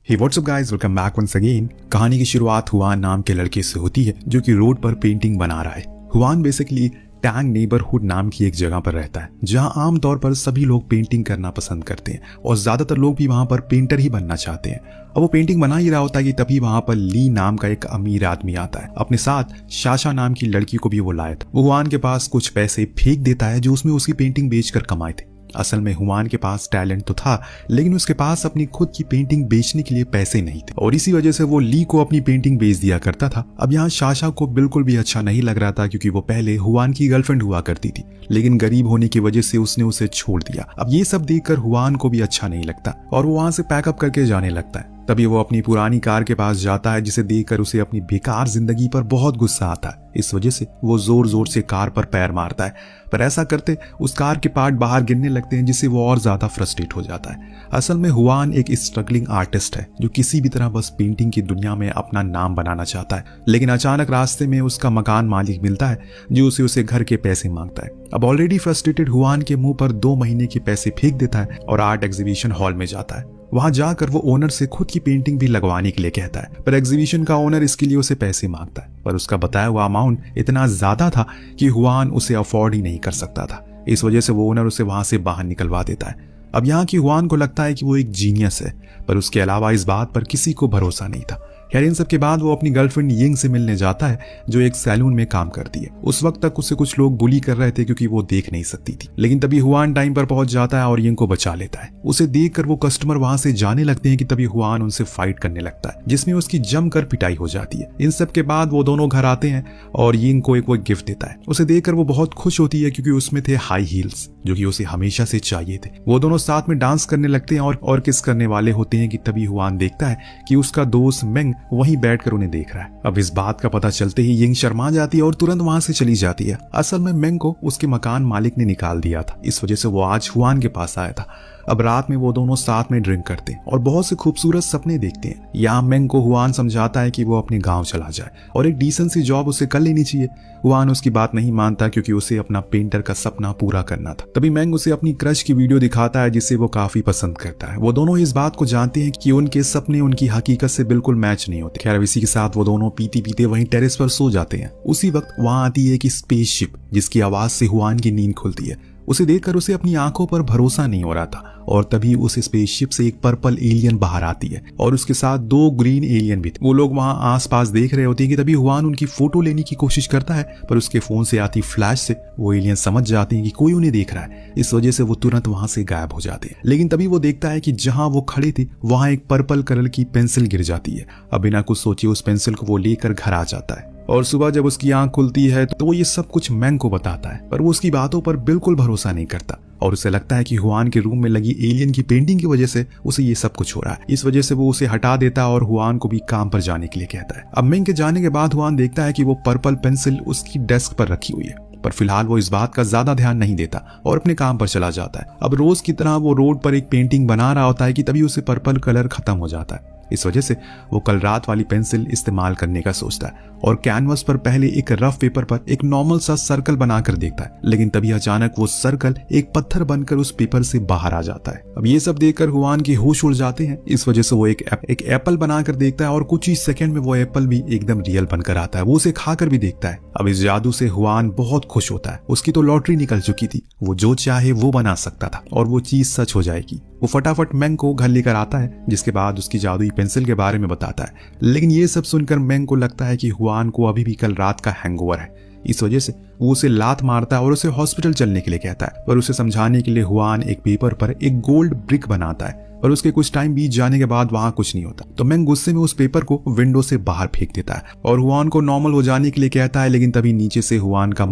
हे what's up guys, welcome back once again. कहानी की शुरुआत हुआन नाम के लड़के से होती है जो कि रोड पर पेंटिंग बना रहा है। हुआन बेसिकली टैंग नेबरहुड नाम की एक जगह पर रहता है जहां आमतौर पर सभी लोग पेंटिंग करना पसंद करते हैं और ज्यादातर लोग भी वहां पर पेंटर ही बनना चाहते हैं। अब वो पेंटिंग बना ही रहा होता है कि तभी वहां पर ली नाम का एक अमीर आदमी आता है। अपने साथ शाशा नाम की लड़की को भी वो लाया था। वो हुआन के पास कुछ पैसे फेंक देता है जो उसमें उसकी पेंटिंग बेचकर कमाए थे। असल में हुआन के पास टैलेंट तो था, लेकिन उसके पास अपनी खुद की पेंटिंग बेचने के लिए पैसे नहीं थे और इसी वजह से वो ली को अपनी पेंटिंग बेच दिया करता था। अब यहाँ शाशा को बिल्कुल भी अच्छा नहीं लग रहा था क्योंकि वो पहले हुआन की गर्लफ्रेंड हुआ करती थी, लेकिन गरीब होने की वजह से उसने उसे छोड़ दिया। अब ये सब देखकर हुआन को भी अच्छा नहीं लगता और वो वहां से पैकअप करके जाने लगता है। तभी वो अपनी पुरानी कार के पास जाता है जिसे देखकर उसे अपनी बेकार जिंदगी पर बहुत गुस्सा आता है। इस वजह से वो जोर जोर से कार पर पैर मारता है, पर ऐसा करते उस कार के पार्ट बाहर गिरने लगते हैं जिससे वो और ज्यादा फ्रस्ट्रेट हो जाता है। असल में हुआन एक स्ट्रगलिंग आर्टिस्ट है जो किसी भी तरह बस पेंटिंग की दुनिया में अपना नाम बनाना चाहता है, लेकिन अचानक रास्ते में उसका मकान मालिक मिलता है जो उसे घर के पैसे मांगता है। अब ऑलरेडी फ्रस्ट्रेटेड हुआन के मुंह पर 2 महीने के पैसे फेंक देता है और आर्ट एग्जीबिशन हॉल में जाता है। वहां जाकर वो ओनर से खुद की पेंटिंग भी लगवाने के लिए कहता है, पर एग्जीबिशन का ओनर इसके लिए उसे पैसे मांगता है, पर उसका बताया हुआ अमाउंट इतना ज्यादा था कि हुआन उसे अफोर्ड ही नहीं कर सकता था। इस वजह से वो ओनर उसे वहां से बाहर निकलवा देता है। अब यहाँ की हुआन को लगता है कि वो एक जीनियस है, पर उसके अलावा इस बात पर किसी को भरोसा नहीं था। खैर, इन सब के बाद वो अपनी गर्लफ्रेंड यिंग से मिलने जाता है जो एक सैलून में काम करती है। उस वक्त तक उसे कुछ लोग बुली कर रहे थे क्योंकि वो देख नहीं सकती थी, लेकिन तभी हुआन टाइम पर पहुंच जाता है और यिंग को बचा लेता है। उसे देखकर वो कस्टमर वहां से जाने लगते हैं कि तभी हुआन उनसे फाइट करने लगता है जिसमें उसकी जमकर पिटाई हो जाती है। इन सब के बाद वो दोनों घर आते हैं और यिंग को एक वो गिफ्ट देता है। उसे देखकर वो बहुत खुश होती है क्योंकि उसमें थे हाई हील्स जो कि उसे हमेशा से चाहिए थे। वो दोनों साथ में डांस करने लगते हैं और किस करने वाले होते हैं कि तभी हुआन देखता है कि उसका दोस्त मेंग वहीं बैठकर उन्हें देख रहा है। अब इस बात का पता चलते ही यिंग शर्मा जाती है और तुरंत वहां से चली जाती है। असल में मेंग को उसके मकान मालिक ने निकाल दिया था, इस वजह से वो आज हुआन के पास आया था। अब रात में वो दोनों साथ में ड्रिंक करते हैं और बहुत से खूबसूरत सपने देखते हैं। यहाँ मेंग को हुआन समझाता है कि वो अपने गांव चला जाए और एक डिसेंट सी जॉब उसे कर लेनी चाहिए। हुआन उसकी बात नहीं मानता क्योंकि उसे अपना पेंटर का सपना पूरा करना था। तभी मेंग उसे अपनी क्रश की वीडियो दिखाता है जिसे वो काफी पसंद करता है। वो दोनों इस बात को जानते हैं कि उनके सपने उनकी हकीकत से बिल्कुल मैच नहीं होते। खैर, इसी के साथ वो दोनों पीते पीते वहीं टेरेस पर सो जाते हैं। उसी वक्त वहां आती है एक स्पेसशिप जिसकी आवाज से हुआन की नींद खुलती है। उसे देखकर उसे अपनी आंखों पर भरोसा नहीं हो रहा था और तभी उस स्पेसशिप से एक पर्पल एलियन बाहर आती है और उसके साथ 2 ग्रीन एलियन भी थे। वो लोग वहां आसपास देख रहे होते हैं कि तभी हुआन उनकी फोटो लेने की कोशिश करता है, पर उसके फोन से आती फ्लैश से वो एलियन समझ जाते हैं कि कोई उन्हें देख रहा है। इस वजह से वो तुरंत वहां से गायब हो जाते हैं। लेकिन तभी वो देखता है कि जहां वो खड़े थे वहां एक पर्पल कलर की पेंसिल गिर जाती है। अब बिना कुछ सोचे उस पेंसिल को वो लेकर घर आ जाता है और सुबह जब उसकी आंख खुलती है तो वो ये सब कुछ मेंग को बताता है, पर वो उसकी बातों पर बिल्कुल भरोसा नहीं करता और उसे लगता है कि हुआन के रूम में लगी एलियन की पेंटिंग की वजह से उसे ये सब कुछ हो रहा है। इस वजह से वो उसे हटा देता है और हुआन को भी काम पर जाने के लिए कहता है। अब मेंग के जाने के बाद हुआन देखता है कि वो पर्पल पेंसिल उसकी डेस्क पर रखी हुई है, पर फिलहाल वो इस बात का ज्यादा ध्यान नहीं देता और अपने काम पर चला जाता है। अब रोज की तरह वो रोड पर एक पेंटिंग बना रहा होता है कि तभी उसे पर्पल कलर खत्म हो जाता है। इस वजह से वो कल रात वाली पेंसिल इस्तेमाल करने का सोचता है और कैनवस पर पहले एक रफ पेपर पर एक नॉर्मल सा सर्कल बनाकर देखता है, लेकिन तभी अचानक वो सर्कल एक पत्थर बनकर उस पेपर से बाहर आ जाता है। अब ये सब देखकर हुआन के होश उड़ जाते हैं। इस वजह से वो एक एप्पल बनाकर देखता है और कुछ ही सेकंड में वो एप्पल भी एकदम रियल बनकर आता है। वो उसे खाकर भी देखता है। अब इस जादू से हुआन बहुत खुश होता है। उसकी तो लॉटरी निकल चुकी थी, वो जो चाहे वो बना सकता था और वो चीज सच हो जाएगी। वो फटाफट मेंग को घर लेकर आता है जिसके बाद उसकी जादुई पेंसिल के बारे में बताता है, लेकिन ये सब सुनकर मेंग को लगता है कि हुआन को अभी भी कल रात का हैंगओवर है। इस वजह से वो उसे लात मारता है और उसे हॉस्पिटल चलने के लिए कहता है, पर उसे समझाने के लिए हुआन एक पेपर पर एक गोल्ड ब्रिक बनाता है और उसके कुछ टाइम बीत जाने के बाद वहां कुछ नहीं होता। तो मेंग गुस्से में उस पेपर को विंडो से बाहर फेंक देता है और हुआन को नॉर्मल हो जाने के लिए कहता है, लेकिन तभी नीचे से हुआन का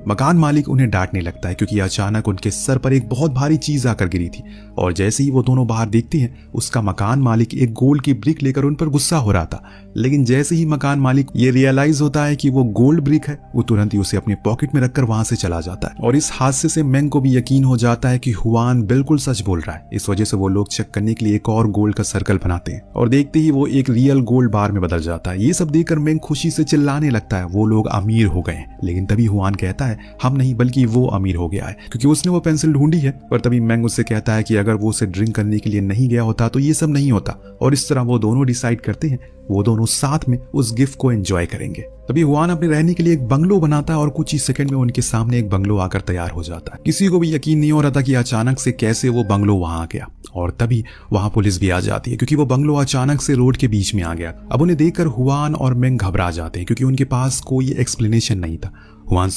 मकान मालिक उन्हें डांटने लगता है क्योंकि अचानक उनके सर पर एक बहुत भारी चीज आकर गिरी थी और जैसे ही वो दोनों बाहर देखते हैं उसका मकान मालिक एक गोल्ड की ब्रिक लेकर उन पर गुस्सा हो रहा था। लेकिन जैसे ही मकान मालिक ये रियलाइज होता है कि वो गोल्ड ब्रिक है, वो तुरंत ही उसे अपने पॉकेट में रखकर वहां से चला जाता है और इस हादसे से मेंग को भी यकीन हो जाता है कि हुआन बिल्कुल सच बोल रहा है। इस वजह से वो लोग चेक चेक करने के लिए एक और गोल्ड का सर्कल बनाते हैं और देखते ही वो एक रियल गोल्ड बार में बदल जाता है। ये सब देखकर मेंग खुशी से चिल्लाने लगता है, वो लोग अमीर हो गए। लेकिन तभी हुआन कहता है हम नहीं बल्कि वो अमीर हो गया है क्योंकि उसने वो पेंसिल ढूंढी है। पर तभी मेंग उससे कहता है कि अगर वो उसे ड्रिंक करने के लिए नहीं गया होता तो ये सब नहीं होता। और इस तरह वो दोनों डिसाइड करते हैं वो दोनों साथ में उस गिफ्ट को एंजॉय करेंगे। तभी हुआन अपने रहने के लिए एक बंगलो बनाता है और कुछ ही सेकंड में उनके सामने एक बंगलो आकर तैयार हो जाता है। किसी को भी यकीन नहीं हो रहा था कि अचानक से कैसे वो बंगलो वहां आ गया। और तभी वहां पुलिस भी आ जाती है क्योंकि वो बंगलो अचानक से रोड के बीच में आ गया। अब उन्हें देखकर हुआन और मेंग घबरा जाते हैं क्योंकि उनके पास कोई एक्सप्लेनेशन नहीं था। हुआन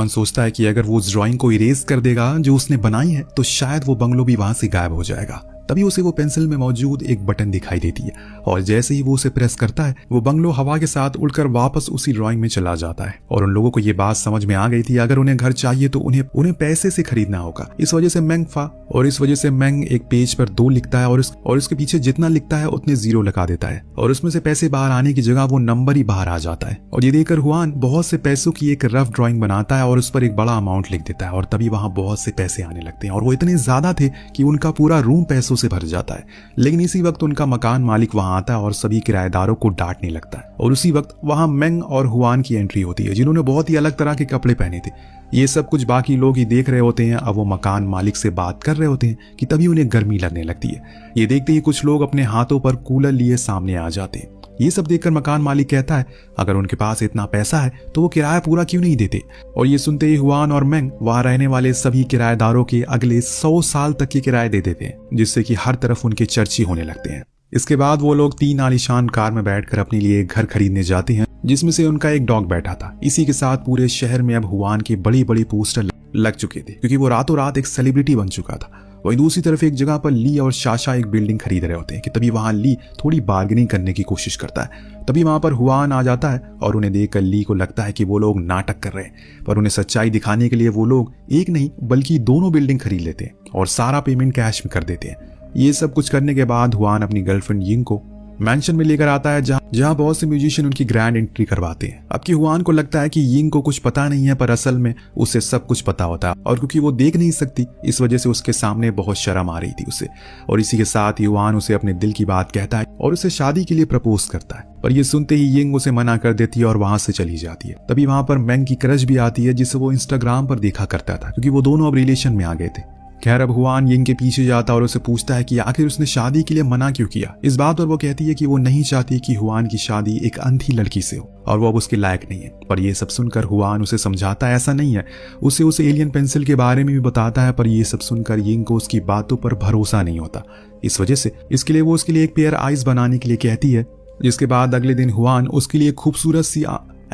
सोचता है कि अगर वो उस ड्राइंग को इरेज कर देगा जो उसने बनाई है तो शायद वो बंगलो भी वहां से गायब हो जाएगा। तभी उसे वो पेंसिल में मौजूद एक बटन दिखाई देती है और जैसे ही वो उसे प्रेस करता है वो बंगलो हवा के साथ उड़कर वापस उसी ड्राइंग में चला जाता है। और उन लोगों को ये बात समझ में आ गई थी अगर उन्हें घर चाहिए तो उन्हें पैसे से खरीदना होगा। इस वजह से मेंग एक पेज पर 2 लिखता है और इसके पीछे जितना लिखता है उतने 0 लगा देता है और उसमें से पैसे बाहर आने की जगह वो नंबर ही बाहर आ जाता है। और ये देखकर हुआन बहुत से पैसों की एक रफ ड्राइंग बनाता है और उस पर एक बड़ा अमाउंट लिख देता है। और तभी वहां बहुत से पैसे आने लगते हैं और वो इतने ज्यादा थे कि उनका पूरा रूम पैसों से भर जाता है। लेकिन इसी वक्त उनका मकान मालिक वहां आता है और सभी किराएदारों को डांटने लगता है। और उसी वक्त वहां मेंग और हुआन की एंट्री होती है जिन्होंने बहुत ही अलग तरह के कपड़े पहने थे। ये सब कुछ बाकी लोग ही देख रहे होते हैं। अब वो मकान मालिक से बात कर रहे होते हैं कि तभी उन्हें गर्मी लगने लगती है। ये देखते ही कुछ लोग अपने हाथों पर कूलर लिए सामने आ जाते हैं। ये सब देखकर मकान मालिक कहता है अगर उनके पास इतना पैसा है तो वो किराया पूरा क्यों नहीं देते। और ये सुनते ही हुआन और मेंग वहां रहने वाले सभी किराएदारों के अगले 100 साल तक के किराए दे देते हैं जिससे कि हर तरफ उनके चर्चे होने लगते हैं। इसके बाद वो लोग 3 आलीशान कार में बैठकर अपने लिए एक घर खरीदने जाते हैं जिसमें से उनका एक डॉग बैठा था। इसी के साथ पूरे शहर में अब हुआन के बड़े बड़े पोस्टर लग चुके थे क्योंकि वो रातों रात एक सेलिब्रिटी बन चुका था। वहीं दूसरी तरफ एक जगह पर ली और शाशा एक बिल्डिंग खरीद रहे होते हैं कि तभी वहां ली थोड़ी बार्गेनिंग करने की कोशिश करता है। तभी वहां पर हुआन आ जाता है और उन्हें देखकर ली को लगता है कि वो लोग नाटक कर रहे हैं। पर उन्हें सच्चाई दिखाने के लिए वो लोग एक नहीं बल्कि दोनों बिल्डिंग खरीद लेते हैं और सारा पेमेंट कैश में कर देते हैं। ये सब कुछ करने के बाद हुआन अपनी गर्लफ्रेंड यिंग को मैंशन में लेकर आता है जहां बहुत से म्यूजिशियन उनकी ग्रैंड एंट्री करवाते हैं। अब की हुआन को लगता है कि यिंग को कुछ पता नहीं है पर असल में उसे सब कुछ पता होता है और क्योंकि वो देख नहीं सकती इस वजह से उसके सामने बहुत शर्म आ रही थी उसे। और इसी के साथ हुआन उसे अपने दिल की बात कहता है और उसे शादी के लिए प्रपोज करता है। पर ये सुनते ही यिंग उसे मना कर देती है और वहां से चली जाती है। तभी वहां पर मेंग की क्रश भी आती है जिसे वो इंस्टाग्राम पर देखा करता था क्योंकि वो दोनों अब रिलेशन में आ गए थे। खैर अब हुआन यिंग के पीछे जाता और उसे पूछता है कि आखिर उसने शादी के लिए मना क्यों किया। इस बात पर वो कहती है कि वो नहीं चाहती कि हुआन की शादी एक अंधी लड़की से हो और वो अब उसके लायक नहीं है। पर ये सब सुनकर हुआन उसे समझाता है ऐसा नहीं है। उसे एलियन पेंसिल के बारे में भी बताता है पर ये सब सुनकर यिंग को उसकी बातों पर भरोसा नहीं होता। इस वजह से उसके लिए एक पेयर आइज बनाने के लिए कहती है। जिसके बाद अगले दिन हुआन उसके लिए खूबसूरत सी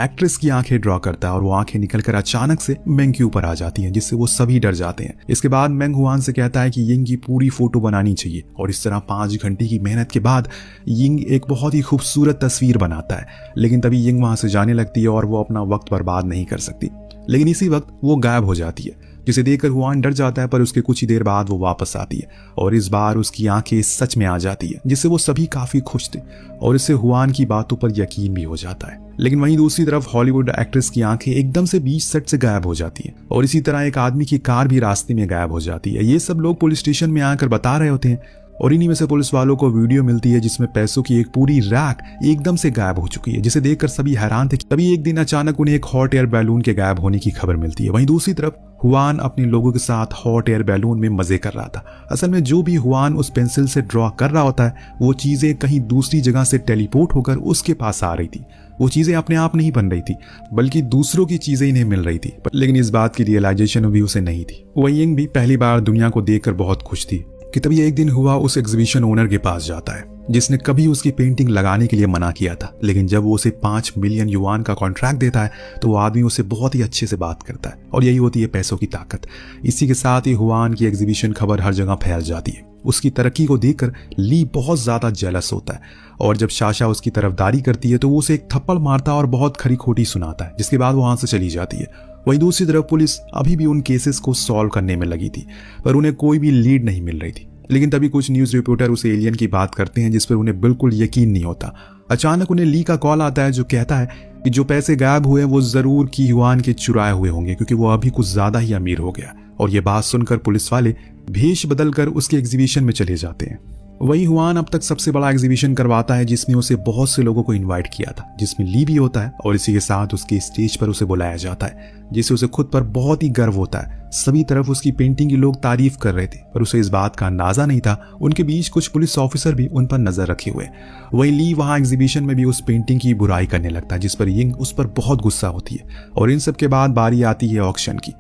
एक्ट्रेस की आंखें ड्रॉ करता है और वो आंखें निकलकर अचानक से मेंग के ऊपर आ जाती हैं जिससे वो सभी डर जाते हैं। इसके बाद मेंग हुआन से कहता है कि यिंग की पूरी फोटो बनानी चाहिए और इस तरह 5 घंटे की मेहनत के बाद यिंग एक बहुत ही खूबसूरत तस्वीर बनाता है। लेकिन तभी यिंग वहां से जाने लगती है और वो अपना वक्त बर्बाद नहीं कर सकती। लेकिन इसी वक्त वो गायब हो जाती है जिसे देखकर हुआन डर जाता है पर उसके कुछ ही देर बाद वो वापस आती है और इस बार उसकी आंखें सच में आ जाती है जिससे वो सभी काफी खुश थे और इससे हुआन की बातों पर यकीन भी हो जाता है। लेकिन वहीं दूसरी तरफ हॉलीवुड एक्ट्रेस की आंखें एकदम से बीच सेट से गायब हो जाती हैं और इसी तरह एक आदमी की कार भी रास्ते में गायब हो जाती है। ये सब लोग पुलिस स्टेशन में आकर बता रहे होते हैं और इन्हीं में से पुलिस वालों को वीडियो मिलती है जिसमें पैसों की एक पूरी रैक एकदम से गायब हो चुकी है जिसे देखकर सभी हैरान थे। तभी एक दिन अचानक उन्हें एक हॉट एयर बैलून के गायब होने की खबर मिलती है। वहीं दूसरी तरफ हुआन अपने लोगों के साथ हॉट एयर बैलून में मजे कर रहा था। असल में जो भी हुआन उस पेंसिल से ड्रॉ कर रहा होता है वो चीजें कहीं दूसरी जगह से टेलीपोर्ट होकर उसके पास आ रही थी। वो चीजें अपने आप नहीं बन रही थी बल्कि दूसरों की चीजें इन्हें मिल रही थी। लेकिन इस बात की रियलाइजेशन भी उसे नहीं थी। वही यिंग भी पहली बार दुनिया को देखकर बहुत खुश थी कि तभी एक दिन हुआ उस एग्जीबिशन ओनर के पास जाता है जिसने कभी उसकी पेंटिंग लगाने के लिए मना किया था। लेकिन जब वो उसे 5 मिलियन युआन का कॉन्ट्रैक्ट देता है तो वो आदमी उसे बहुत ही अच्छे से बात करता है और यही होती है पैसों की ताकत। इसी के साथ ही हुआन की एग्जीबिशन खबर हर जगह फैल जाती है। उसकी तरक्की को देखकर ली बहुत ज्यादा जेलस होता है और जब शाशा उसकी तरफदारी करती है तो वो उसे एक थप्पड़ मारता और बहुत खरी खोटी सुनाता है जिसके बाद वो वहां से चली जाती है। वहीं दूसरी तरफ पुलिस अभी भी उन केसेस को सॉल्व करने में लगी थी पर उन्हें कोई भी लीड नहीं मिल रही थी। लेकिन तभी कुछ न्यूज रिपोर्टर उसे एलियन की बात करते हैं जिस पर उन्हें बिल्कुल यकीन नहीं होता। अचानक उन्हें ली का कॉल आता है जो कहता है कि जो पैसे गायब हुए वो जरूर की हुआन के चुराए हुए होंगे क्योंकि वो अभी कुछ ज्यादा ही अमीर हो गया। और ये बात सुनकर पुलिस वाले भेष बदलकर उसके एग्जीबिशन में चले जाते हैं। वही हुआन अब तक सबसे बड़ा एग्जीबिशन करवाता है जिसमें उसे बहुत से लोगों को इनवाइट किया था, जिसमें ली भी होता है और इसी के साथ उसके स्टेज पर उसे बुलाया जाता है, जिससे उसे खुद पर बहुत ही गर्व होता है। सभी तरफ उसकी पेंटिंग की लोग तारीफ कर रहे थे, पर उसे इस बात का अंदाजा नहीं था उनके बीच कुछ पुलिस ऑफिसर भी उन पर नजर रखे हुए। वही ली वहां एग्जीबिशन में भी उस पेंटिंग की बुराई करने लगता है, जिस पर यिंग उस पर बहुत गुस्सा होती है। और इन सब के बाद बारी आती है ऑक्शन की।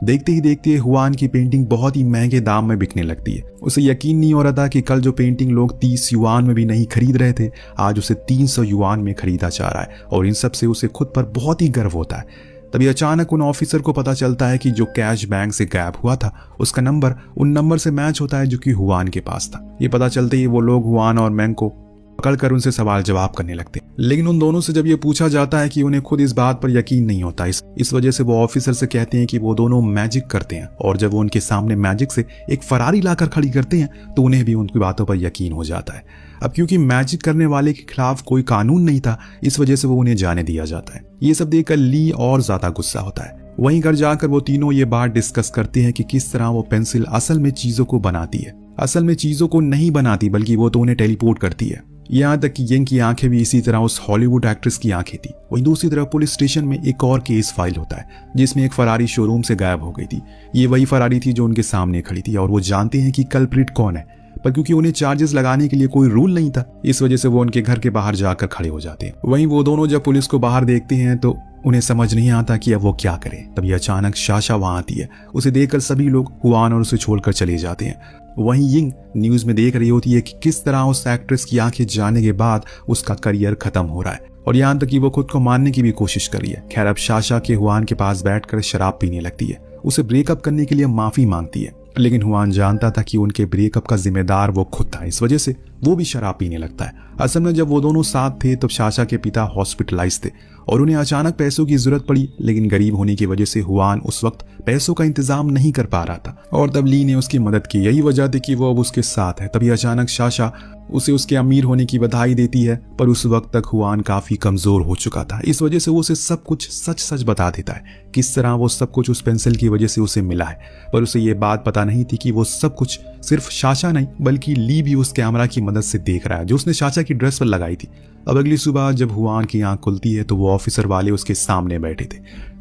देखते ही देखते हुआन की पेंटिंग बहुत ही महंगे दाम में बिकने लगती है। उसे यकीन नहीं हो रहा था कि कल जो पेंटिंग लोग 30 युआन में भी नहीं खरीद रहे थे, आज उसे 300 युआन में खरीदा जा रहा है। और इन सब से उसे खुद पर बहुत ही गर्व होता है। तभी अचानक उन ऑफिसर को पता चलता है कि जो कैश बैंक से गायब हुआ था उसका नंबर उन नंबर से मैच होता है जो कि हुआन के पास था। ये पता चलते ही वो लोग हुआन और मैंग को पकड़कर उनसे सवाल जवाब करने लगते हैं। लेकिन उन दोनों से जब ये पूछा जाता है कि उन्हें खुद इस बात पर यकीन नहीं होता, इस वजह से वो ऑफिसर से कहते हैं कि वो दोनों मैजिक करते हैं। और जब वो उनके सामने मैजिक से एक फरारी लाकर खड़ी करते हैं तो उन्हें भी उनकी बातों पर यकीन हो जाता है। अब क्योंकि मैजिक करने वाले के खिलाफ कोई कानून नहीं था, इस वजह से वो उन्हें जाने दिया जाता है। ये सब देखकर ली और ज्यादा गुस्सा होता है। वहीं घर जाकर वो तीनों ये बात डिस्कस करते हैं कि किस तरह वो पेंसिल असल में चीजों को बनाती है। असल में चीजों को नहीं बनाती, बल्कि वो तो उन्हें टेलीपोर्ट करती है। यहाँ तक कि यिंग की आंखें भी इसी तरह उस हॉलीवुड एक्ट्रेस की आंखें थी। वहीं दूसरी तरफ पुलिस स्टेशन में एक और केस फाइल होता है जिसमें एक फरारी शोरूम से गायब हो गई थी। ये वही फरारी थी जो उनके सामने खड़ी थी और वो जानते हैं कि कल्प्रिट कौन है, पर क्योंकि उन्हें चार्जेस लगाने के लिए कोई रूल नहीं था, इस वजह से वो उनके घर के बाहर जाकर खड़े हो जाते हैं। वहीं वो दोनों जब पुलिस को बाहर देखते हैं तो उन्हें समझ नहीं आता कि अब वो क्या करें। तभी अचानक शाशा वहां आती है। उसे देखकर सभी लोग हुआन और उसे छोड़कर चले जाते हैं। वहीं यिंग न्यूज में देख रही होती है कि किस तरह उस एक्ट्रेस की आंखें जाने के बाद उसका करियर खत्म हो रहा है, और यहाँ तक कि वो खुद को मारने की भी कोशिश कर रही है। खैर अब शाशा के हुआन के पास बैठकर शराब पीने लगती है, उसे ब्रेकअप करने के लिए माफी मांगती है। लेकिन हुआन जानता था कि उनके ब्रेकअप का जिम्मेदार वो खुद था, इस वजह से वो भी शराब पीने लगता है। असल में जब वो दोनों साथ थे तब शाशा के पिता हॉस्पिटलाइज थे और उन्हें अचानक पैसों की जरूरत पड़ी, लेकिन गरीब होने की वजह से हुआन उस वक्त पैसों का इंतजाम नहीं कर पा रहा था और तब ली ने उसकी मदद की। यही वजह थी कि वो अब उसके साथ है। तभी अचानक शाशा उसे उसके अमीर होने की बधाई देती है, पर उस वक्त तक हुआन काफी कमजोर हो चुका था, इस वजह से वो उसे सब कुछ सच सच बता देता है। किस तरह वो सब कुछ उस पेंसिल की वजह से उसे मिला है, पर उसे ये बात पता नहीं थी कि वो सब कुछ सिर्फ शाशा नहीं बल्कि ली भी उस कैमरा की मदद से देख रहा है जो उसने शाशा की ड्रेस पर लगाई थी। अब अगली सुबह जब हुआन की आंख खुलती है तो वो ऑफिसर वाले उसके सामने बैठे थे।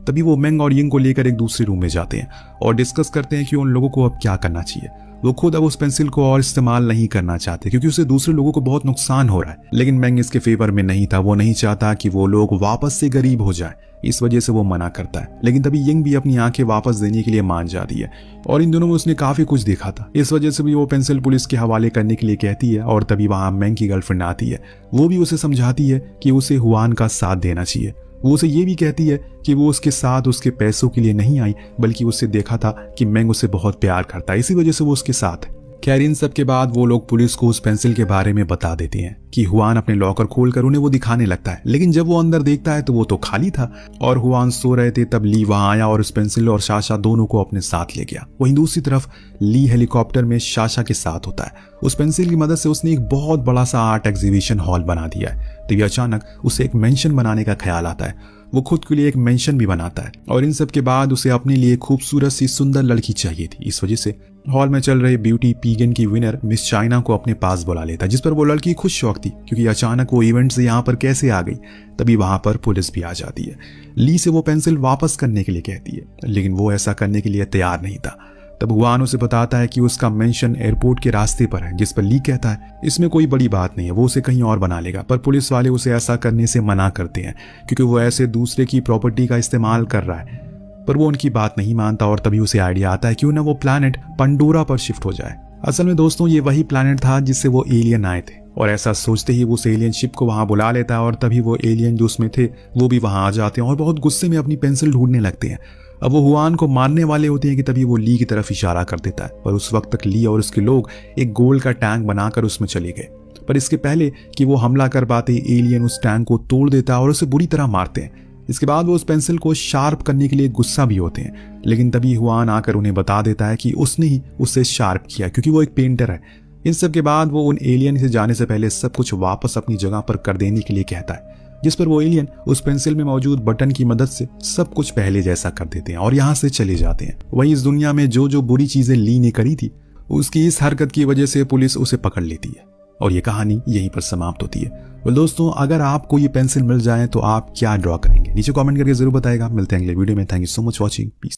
तभी वो मेंग और यिंग को लेकर एक दूसरे रूम में जाते हैं और डिस्कस करते हैं कि उन लोगों को अब क्या करना चाहिए। वो खुद अब उस पेंसिल को और इस्तेमाल नहीं करना चाहते क्योंकि उसे दूसरे लोगों को बहुत नुकसान हो रहा है। लेकिन मेंग इसके फेवर में नहीं था, वो नहीं चाहता कि वो लोग वापस से गरीब हो जाए, इस वजह से वो मना करता है। लेकिन तभी यिंग भी अपनी आंखें वापस देने के लिए मान जाती है और इन दोनों में उसने काफी कुछ देखा था, इस वजह से भी वो पेंसिल पुलिस के हवाले करने के लिए कहती है। और तभी वहां मेंग की गर्लफ्रेंड आती है, वो भी उसे समझाती है कि उसे हुआन का साथ देना चाहिए। वो उसे ये भी कहती है कि वो उसके साथ उसके पैसों के लिए नहीं आई, बल्कि उससे देखा था कि मेंग उसे बहुत प्यार करता है, इसी वजह से वो उसके साथ है। खैर इन सब के बाद वो लोग पुलिस को उस पेंसिल के बारे में बता देते हैं कि हुआन अपने लॉकर खोलकर उन्हें वो दिखाने लगता है। लेकिन जब वो अंदर देखता है तो वो तो खाली था और हुआन सो रहे थे। तब ली वहां आया और उस पेंसिल और शाशा दोनों को अपने साथ ले गया। वहीं दूसरी तरफ ली हेलीकॉप्टर में शाशा के साथ होता है। उस पेंसिल की मदद से उसने एक बहुत बड़ा सा आर्ट एग्जीबिशन हॉल बना दिया है। तभी अचानक उसे एक मेंशन बनाने का ख्याल आता है। वो खुद के लिए एक मेंशन भी बनाता है और इन सब के बाद उसे अपने लिए खूबसूरत सी सुंदर लड़की चाहिए थी। इस वजह से हॉल में चल रहे ब्यूटी पीगन की विनर मिस चाइना को अपने पास बुला लेता है, जिस पर वो लड़की खुद शौक थी क्योंकि अचानक वो इवेंट से यहाँ पर कैसे आ गई। तभी वहां पर पुलिस भी आ जाती है। ली से वो पेंसिल वापस करने के लिए कहती है, लेकिन वो ऐसा करने के लिए तैयार नहीं था। तब हुआन उसे बताता है कि उसका मेंशन एयरपोर्ट के रास्ते पर है, जिस पर ली कहता है इसमें कोई बड़ी बात नहीं है, वो उसे कहीं और बना लेगा। पर पुलिस वाले उसे ऐसा करने से मना करते हैं क्योंकि वो ऐसे दूसरे की प्रॉपर्टी का इस्तेमाल कर रहा है, पर वो उनकी बात नहीं मानता। और तभी उसे आइडिया आता है क्यों ना वो प्लैनेट पंडोरा पर शिफ्ट हो जाए। असल में दोस्तों ये वही प्लैनेट था जिससे वो एलियन आए थे और ऐसा सोचते ही वो उस एलियन शिप को वहां बुला लेता है और तभी वो एलियन जो उसमें थे वो भी वहां आ जाते हैं और बहुत गुस्से में अपनी पेंसिल ढूंढने लगते हैं। अब वो हुआन को मारने वाले होते हैं कि तभी वो ली की तरफ इशारा कर देता है, पर उस वक्त तक ली और उसके लोग एक गोल्ड का टैंक बनाकर उसमें चले गए। पर इसके पहले कि वो हमला कर पाते एलियन उस टैंक को तोड़ देता है और उसे बुरी तरह मारते हैं। इसके बाद वो उस पेंसिल को शार्प करने के लिए गुस्सा भी होते हैं, लेकिन तभी हुआन आकर उन्हें बता देता है कि उसने ही उसे शार्प किया क्योंकि वो एक पेंटर है। इन सब के बाद वो उन एलियन से जाने से पहले सब कुछ वापस अपनी जगह पर कर देने के लिए कहता है, जिस पर वो एलियन उस पेंसिल में मौजूद बटन की मदद से सब कुछ पहले जैसा कर देते हैं और यहाँ से चले जाते हैं। वहीं इस दुनिया में जो जो बुरी चीजें ली ने करी थी उसकी इस हरकत की वजह से पुलिस उसे पकड़ लेती है और ये कहानी यहीं पर समाप्त होती है। तो दोस्तों, अगर आपको ये पेंसिल मिल जाए तो आप क्या ड्रॉ करेंगे? नीचे कमेंट करके जरूर बताएगा। मिलते हैं अगले वीडियो में। Thank you so much watching. Piece.